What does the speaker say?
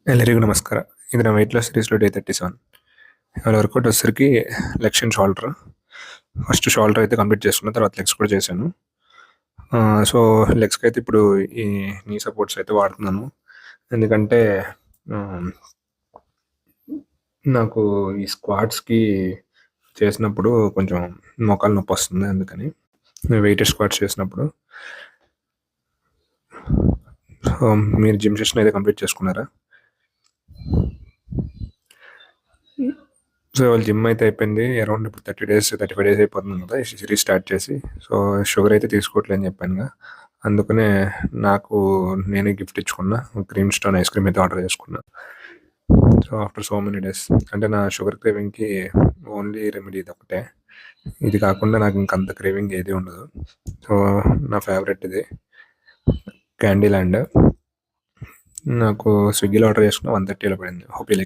ಎಲ್ಲರಿಗೂ ನಮಸ್ಕಾರ. ಇದು నా వెయిట్ లాస్ సిరీస్‌లో డే 37. ఇవాళ వర్కౌట్ వచ్చేసరికి legs and shoulder. First shoulder అయితే కంప్లీట్ చేసుకున్న తర్వాత లెగ్స్ కూడా చేశాను. సో లెగ్స్‌కి అయితే ఇప్పుడు ఈ నీ సపోర్ట్స్ అయితే వాడుతున్నాను. ఎందుకంటే ఆహ్, నాకు ఈ స్క్వాట్స్‌కి చేసినప్పుడు కొంచెం మోకాలు నొప్పి వస్తుంది. అందుకని వెయిటెడ్ స్క్వాట్స్ చేసినప్పుడు. సో మీరు జిమ్ సెషన్ అయితే కంప్లీట్ చేసుకున్నారా? సో ఇవాళ జిమ్ అయితే అయిపోయింది. అరౌండ్ ఇప్పుడు 30 డేస్ 35 డేస్ అయిపోతుంది కదా ఈ సిరీస్ స్టార్ట్ చేసి. సో షుగర్ అయితే తీసుకోవట్లేదని చెప్పానుగా. అందుకనే నాకు నేనే గిఫ్ట్ ఇచ్చుకున్నా. క్రీమ్ స్టోన్ ఐస్ క్రీమ్ అయితే ఆర్డర్ చేసుకున్నా. So after so many days అంటే నా షుగర్ క్రేవింగ్‌కి ఓన్లీ రెమెడీ ఇదొక్కటే. ఇది కాకుండా నాకు ఇంకంత క్రేవింగ్ ఏది ఉండదు. సో నా ఫేవరెట్ ఇది క్యాండీ ల్యాండ్. నాకు స్విగ్గీలో ఆర్డర్ చేసుకున్న 130లో పడింది. Hope you like.